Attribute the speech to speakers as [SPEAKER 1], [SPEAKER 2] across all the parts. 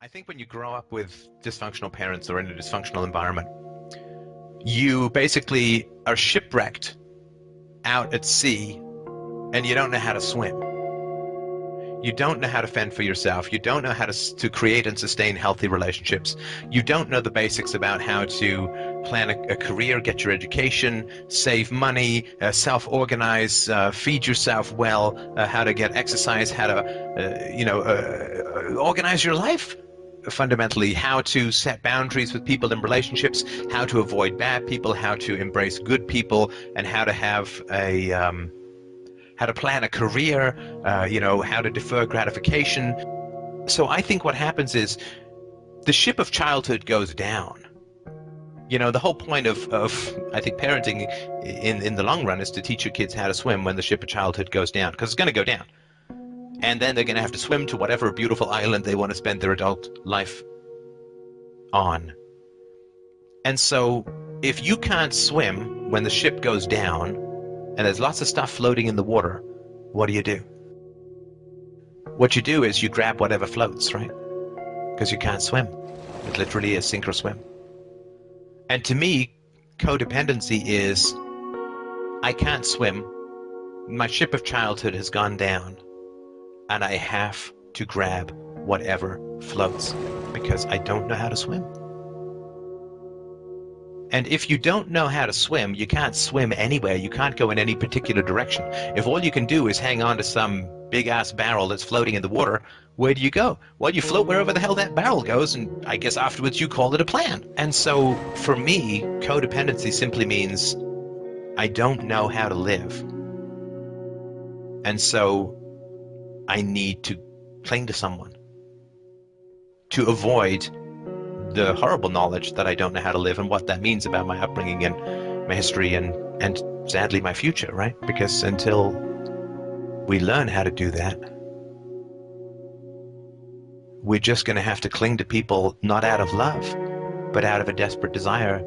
[SPEAKER 1] I think when you grow up with dysfunctional parents or in a dysfunctional environment, you basically are shipwrecked out at sea and you don't know how to swim. You don't know how to fend for yourself. You don't know how to create and sustain healthy relationships. You don't know the basics about how to plan a career, get your education, save money, self-organize, feed yourself well, how to get exercise, how to, organize your life. Fundamentally, how to set boundaries with people in relationships, how to avoid bad people, how to embrace good people, and how to have how to plan a career, how to defer gratification. So I think what happens is the ship of childhood goes down. The whole point of I think parenting in the long run is to teach your kids how to swim when the ship of childhood goes down, because it's going to go down. And then they're going to have to swim to whatever beautiful island they want to spend their adult life on. And so if you can't swim when the ship goes down and there's lots of stuff floating in the water, what do? What you do is you grab whatever floats, right? Because you can't swim. It literally is sink or swim. And to me, codependency is, I can't swim. My ship of childhood has gone down. And I have to grab whatever floats because I don't know how to swim. And if you don't know how to swim, you can't swim anywhere. You can't go in any particular direction. If all you can do is hang on to some big-ass barrel that's floating in the water, where do you go? Well, you float wherever the hell that barrel goes, and I guess afterwards you call it a plan. And so for me, codependency simply means I don't know how to live. And so I need to cling to someone to avoid the horrible knowledge that I don't know how to live and what that means about my upbringing and my history and sadly my future, right? Because until we learn how to do that, we're just going to have to cling to people not out of love, but out of a desperate desire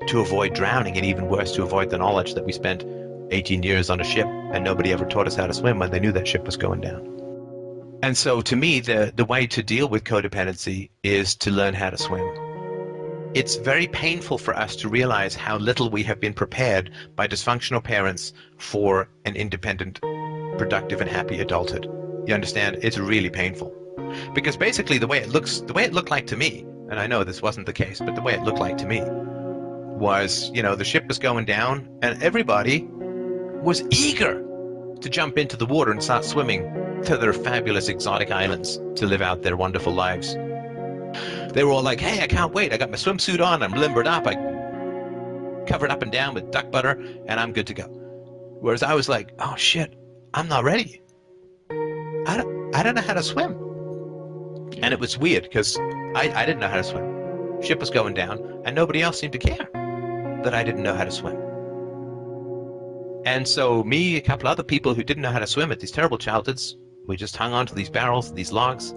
[SPEAKER 1] to avoid drowning, and even worse, to avoid the knowledge that we spent 18 years on a ship and nobody ever taught us how to swim when they knew that ship was going down. And so to me, the way to deal with codependency is to learn how to swim. It's very painful for us to realize how little we have been prepared by dysfunctional parents for an independent, productive, and happy adulthood. You understand? It's really painful. Because basically the way it looked like to me, and I know this wasn't the case, but the way it looked like to me was, the ship was going down and everybody was eager to jump into the water and start swimming to their fabulous exotic islands to live out their wonderful lives. They were all like, hey, I can't wait. I got my swimsuit on. I'm limbered up. I covered up and down with duck butter and I'm good to go. Whereas I was like, oh shit, I'm not ready. I don't know how to swim. And it was weird because I didn't know how to swim. Ship was going down and nobody else seemed to care that I didn't know how to swim. And so me, a couple other people who didn't know how to swim at these terrible childhoods, we just hung on to these barrels, these logs,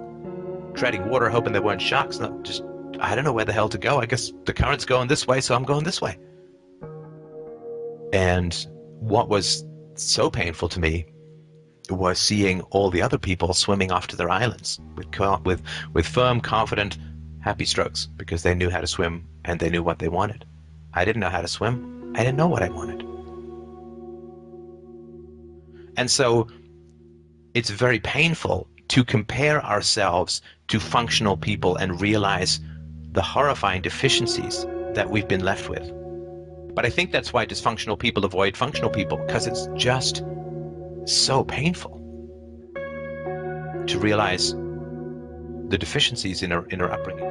[SPEAKER 1] treading water, hoping there weren't sharks. I don't know where the hell to go. I guess the current's going this way, so I'm going this way. And what was so painful to me was seeing all the other people swimming off to their islands with firm, confident, happy strokes because they knew how to swim and they knew what they wanted. I didn't know how to swim. I didn't know what I wanted. And so it's very painful to compare ourselves to functional people and realize the horrifying deficiencies that we've been left with. But I think that's why dysfunctional people avoid functional people, because it's just so painful to realize the deficiencies in our upbringing.